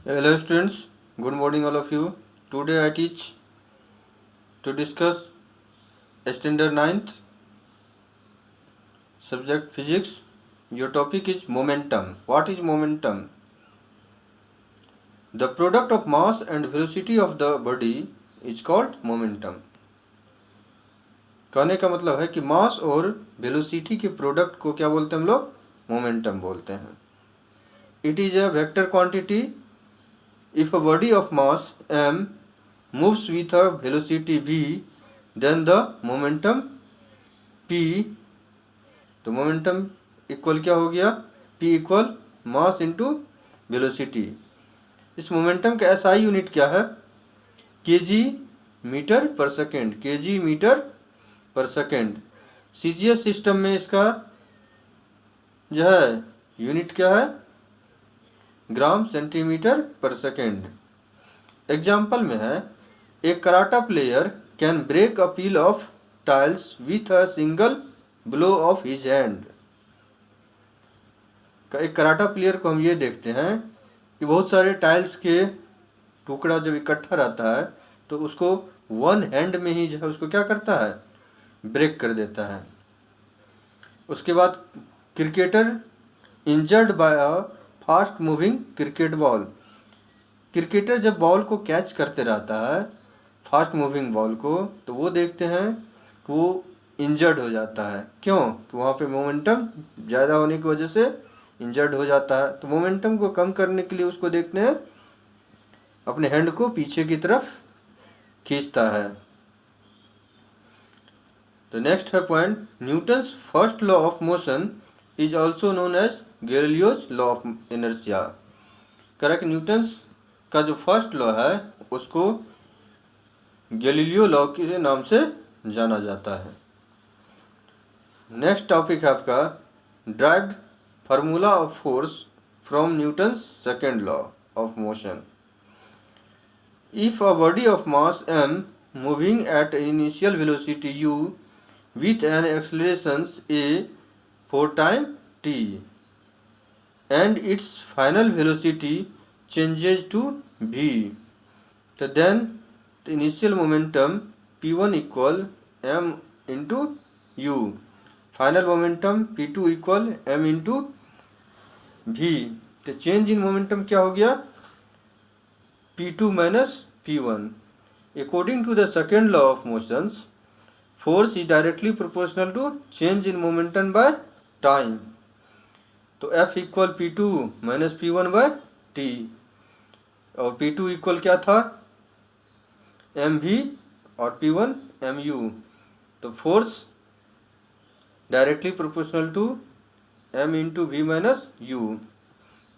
Hello students, good morning all of you. Today I teach to discuss standard 9th subject physics. Your topic is momentum. What is momentum? The product of mass and velocity of the body is called momentum. कहने का मतलब है कि मास और velocity के product को क्या बोलते हैं हम लोग? मोमेंटम बोलते हैं. It is a vector quantity. If a body of mass m moves with a velocity v, then the momentum p. तो मोमेंटम इक्वल क्या हो गया? p equal mass into velocity. इस मोमेंटम का एसआई यूनिट क्या है? Kg metre per second. Kg metre per second. CGS system में इसका जो है यूनिट क्या है? Gram centimetre per second. Example में है, एक karate player can break a pile of tiles with a single blow of his hand. एक कराटा प्लेयर को हम ये देखते हैं कि बहुत सारे टाइल्स के टुकड़ा जब इकट्ठा रहता है तो उसको वन हैंड में ही जो है उसको क्या करता है? ब्रेक कर देता है. उसके बाद cricketer injured by a fast moving cricket ball. Cricketer जब बॉल को कैच करते रहता है, फास्ट मूविंग बॉल को, तो वो देखते हैं कि वो इंजर्ड हो जाता है. क्यों? तो वहाँ पे मोमेंटम ज़्यादा होने की वजह से इंजर्ड हो जाता है. तो मोमेंटम को कम करने के लिए उसको देखते हैं अपने हैंड को पीछे की तरफ खींचता है. तो नेक्स्ट है point, Newton's first law of motion is also known as Galileo's law of inertia. Correct. Newton's का जो फर्स्ट लॉ है उसको गैलीलियो लॉ के नाम से जाना जाता है. नेक्स्ट टॉपिक है आपका derived formula of force from Newton's second law of motion. If a body of mass m moving at initial velocity u with an acceleration a for time t and its final velocity changes to v, so then the initial momentum p1 equal m into u, final momentum p2 equal m into v. तो change in momentum क्या हो गया? p2 minus p1. According to the second law of motions, force is directly proportional to change in momentum by time. तो F equal P2 minus P1 by T, और P2 equal क्या था? mv और P1 mu. तो force directly proportional to m into v minus u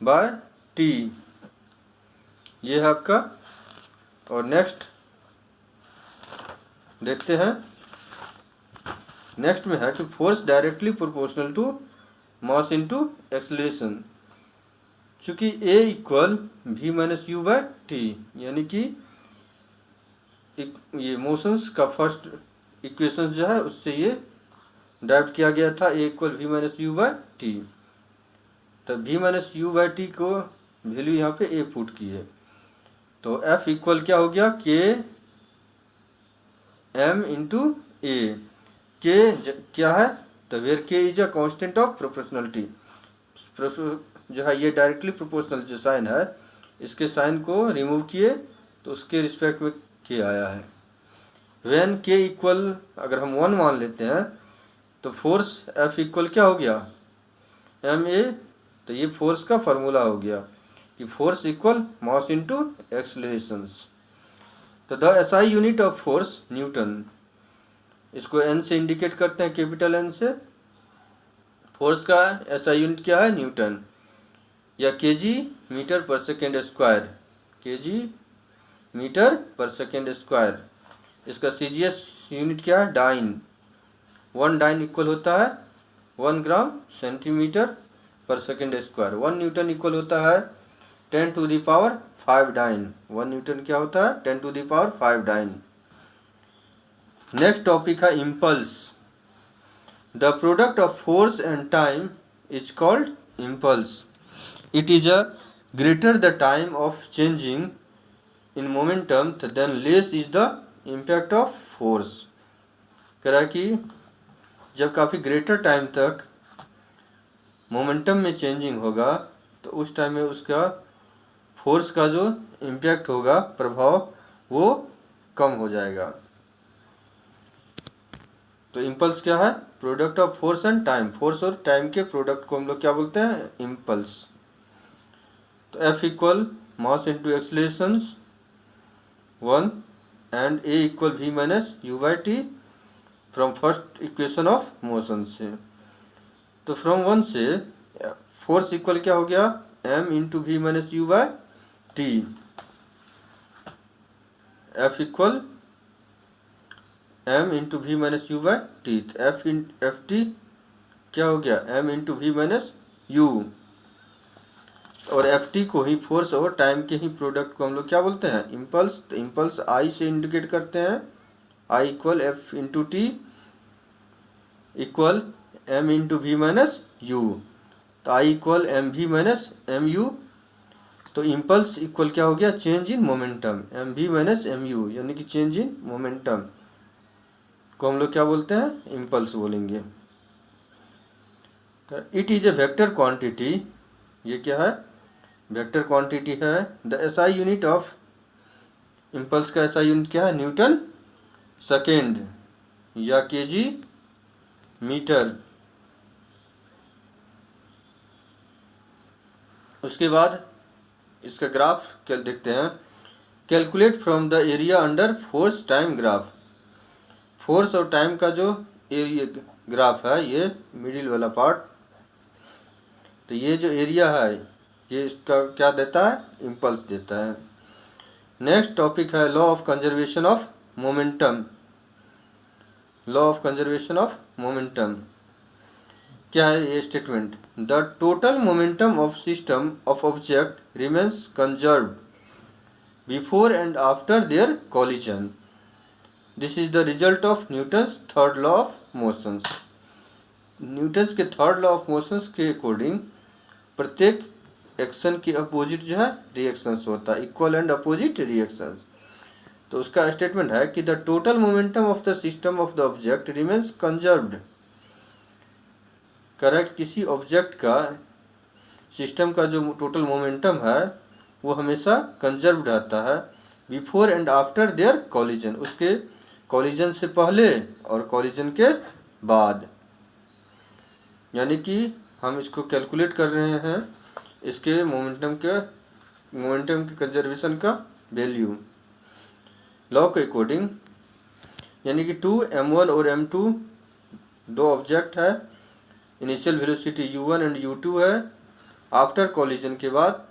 by T. ये है आपका. और नेक्स्ट देखते हैं. नेक्स्ट में है कि force directly proportional to mass into acceleration. चूँकि A equal v minus you by t, यानी कि ये मोशंस का फर्स्ट इक्वेशन जो है उससे ये ड्राइव किया गया था. A equal v minus you by T. तो v minus you by t को वैल्यू यहाँ पे A पुट की है. तो F इक्वल क्या हो गया? K m into A. K क्या है? तो where K is a constant of proportionality. जो है ये डायरेक्टली प्रोपोर्शनल जो साइन है, इसके साइन को रिमूव किए तो उसके रिस्पेक्ट में K आया है. व्हेन K इक्वल अगर हम 1 मान लेते हैं तो फोर्स F इक्वल क्या हो गया? ma. तो ये फोर्स का फार्मूला हो गया कि फोर्स इक्वल मास इंटू एक्सेलरेशंस. तो the SI unit of force Newton. इसको n से इंडिकेट करते हैं, कैपिटल N से. फोर्स का एसआई यूनिट क्या है? न्यूटन, या KG metre per second square. KG metre per second square. इसका सीजीएस यूनिट क्या है? डाइन. 1 डाइन इक्वल होता है 1 ग्राम centimetre per second square. 1 Newton equal होता है 10 to the power 5 dine. 1 Newton क्या होता है? 10 to the power 5 dyne. Next topic है impulse. The product of force and time is called impulse. It is a greater the time of changing in momentum then less is the impact of force। कह रहा है कि जब काफ़ी greater time तक momentum में changing होगा तो उस टाइम में उसका फोर्स का जो इम्पैक्ट होगा, प्रभाव, वो कम हो जाएगा। तो इम्पल्स क्या है? Product of force and time. Force और टाइम के प्रोडक्ट को हम लोग क्या बोलते हैं? इम्पल्स। तो F equal mass into acceleration 1 and A equal V minus u by T from first equation of motion से। तो फ्रॉम 1 से फोर्स इक्वल क्या हो गया? M into we minus u by t. F equal M into we minus u by t. F t क्या हो गया? M into we minus u. और एफ टी को ही, फोर्स और टाइम के ही प्रोडक्ट को हम लोग क्या बोलते हैं? इम्पल्स। तो इम्पल्स आई से इंडिकेट करते हैं। I equal F into T equal M into we minus U. तो I equal M V minus M U. तो इम्पल्स इक्वल क्या हो गया? Change in momentum. M V minus M U यानी कि चेंज इन मोमेंटम को हम लोग क्या बोलते हैं? इम्पल्स बोलेंगे। It is a vector quantity. ये क्या है? वेक्टर क्वांटिटी है। The SI unit of impulse का एसआई यूनिट क्या है? न्यूटन सेकेंड या केजी मीटर। उसके बाद इसका ग्राफ देखते हैं। Calculate from the area under force time graph. Force और टाइम का जो एरिया ग्राफ है, ये मिडिल वाला पार्ट। तो ये जो एरिया है ये इसका क्या देता है? इम्पल्स देता है। नेक्स्ट टॉपिक है law of conservation of momentum. Law of conservation of momentum क्या है? ये statement, the total momentum of system of object remains conserved before and after their collision. This is the result of Newton's third law of motions. Newton's के third law of motions के according प्रत्येक action के opposite जो है reactions होता है, equal and opposite reactions. तो उसका स्टेटमेंट है कि the total momentum of the system of the object remains conserved. कह रहा है कि किसी ऑब्जेक्ट का, सिस्टम का जो टोटल मोमेंटम है वो हमेशा कंजर्व रहता है before and after their collision. उसके कॉलिजन से पहले और कॉलिजन के बाद। यानी कि हम इसको कैलकुलेट कर रहे हैं, इसके मोमेंटम के कंजर्वेशन का वैल्यू लॉ के अकॉर्डिंग। यानी कि 2m1 और m2 दो ऑब्जेक्ट है, initial velocity u1 and u2 है। आफ्टर कॉलिजन के बाद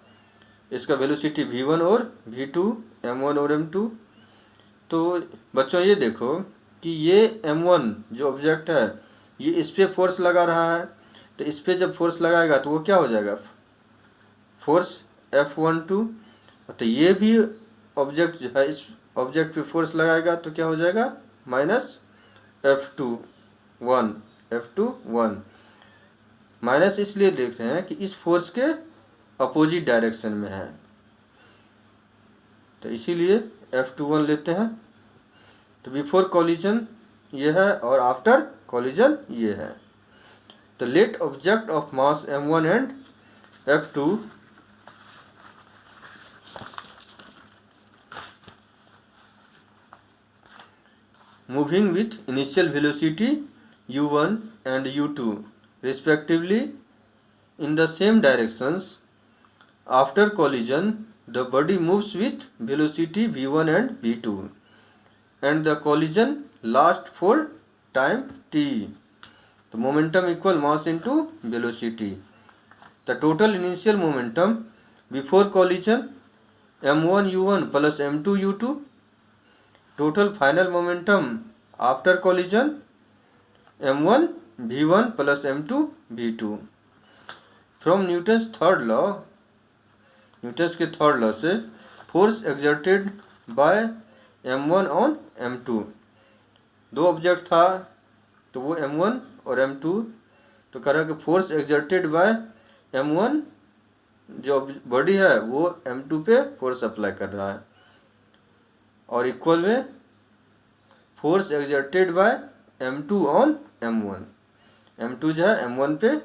इसका वेलोसिटी v1 और v2, m1 और m2। तो बच्चों ये देखो कि ये m1 जो ऑब्जेक्ट है ये इस पर फोर्स लगा रहा है। तो इस पर जब फोर्स लगाएगा तो वो क्या हो जाएगा? Force F12। तो ये भी ऑब्जेक्ट जो है इस ऑब्जेक्ट पे फोर्स लगाएगा तो क्या हो जाएगा? माइनस F21 माइनस इसलिए देख रहे हैं कि इस फोर्स के अपोजिट डायरेक्शन में है, तो इसीलिए F21 लेते हैं। तो बिफोर कॉलिजन ये है और आफ्टर कॉलिजन ये है। तो let object of mass m1 and F2 moving with initial velocity u1 and u2 respectively in the same directions. After collision, the body moves with velocity v1 and v2 and the collision lasts for time t. The momentum equal mass into velocity. The total initial momentum before collision m1 u1 plus m2 u2. Total final momentum after collision m1 v1 plus m2 v2। From Newton's third law, Newton's के third law से force exerted by m1 on m2। दो object था तो वो m1 और m2। तो कह रहा है कि फोर्स एक्सर्टेड बाय m1 जो बॉडी है वो m2 पे फोर्स अप्लाई कर रहा है, और इक्वल में force exerted by m2 on m1। m2 जो है m1 पे,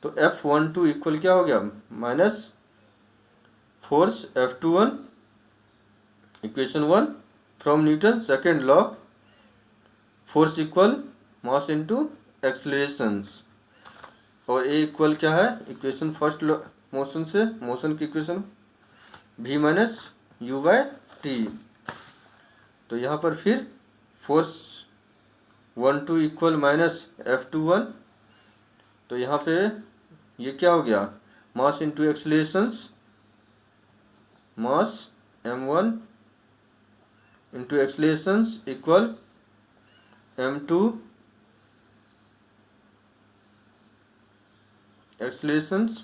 तो F12 इक्वल क्या हो गया, minus force F21 equation 1 from Newton second law, force equal mass into accelerations, और ए इक्वल क्या है, इक्वेशन फर्स्ट लॉ मोशन से, मोशन की equation v minus you by T. तो यहाँ पर फिर फोर्स 12 इक्वल माइनस F21, तो यहाँ पे ये क्या हो गया, mass into accelerations, mass m1 into accelerations equal m2 accelerations,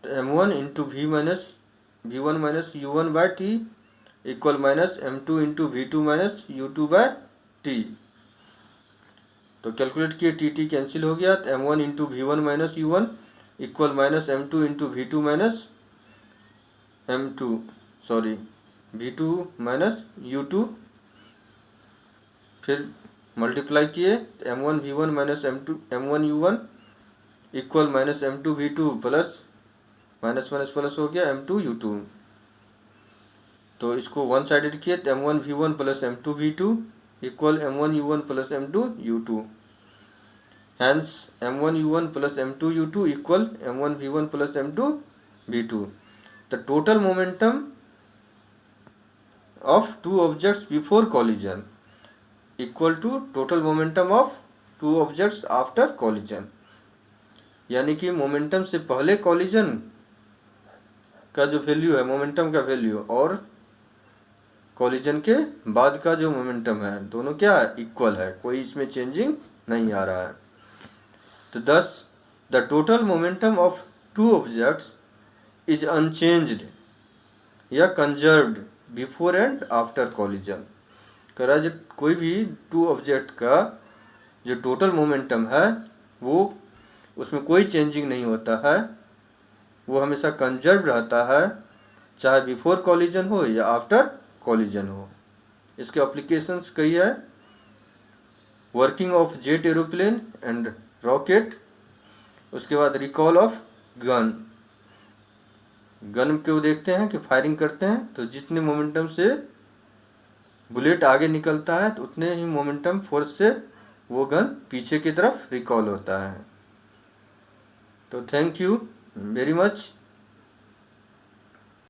m1 into v1 minus u1 by T equal minus m2 into v2 minus u2 by T. तो कैलकुलेट किए, T cancel हो गया, तो m1 into v1 minus u1 equal minus m2 into v2 minus v2 minus u2, फिर multiply किए, तो m1 v1 minus m1 u1 equal minus m2 v2 plus minus minus plus हो गया m2 u2। तो इसको वन साइडेड किए, तो m1 v1 plus m2 v2 equal m1 u1 plus m2 u2, hence m1 u1 plus m2 u2 equal m1 v1 plus m2 v2। The total momentum of two objects before collision equal to total momentum of two objects after collision, यानी कि momentum से पहले collision का जो value है, momentum का value, और collision के बाद का जो मोमेंटम है, दोनों क्या है, इक्वल है, कोई इसमें चेंजिंग नहीं आ रहा है। तो thus the total momentum of two objects is unchanged या conserved before and after collision. कह रहा है कोई भी टू ऑब्जेक्ट का जो टोटल मोमेंटम है वो, उसमें कोई चेंजिंग नहीं होता है, वो हमेशा कंजर्व रहता है, चाहे बिफोर कॉलिजन हो या आफ्टर कॉलिजन हो। इसके एप्लीकेशंस कई है, working of jet aeroplane and rocket, उसके बाद रिकॉल ऑफ गन को देखते हैं कि फायरिंग करते हैं तो जितने मोमेंटम से बुलेट आगे निकलता है तो उतने ही मोमेंटम फोर्स से वो गन पीछे की तरफ रिकॉल होता है। तो थैंक यू वेरी मच।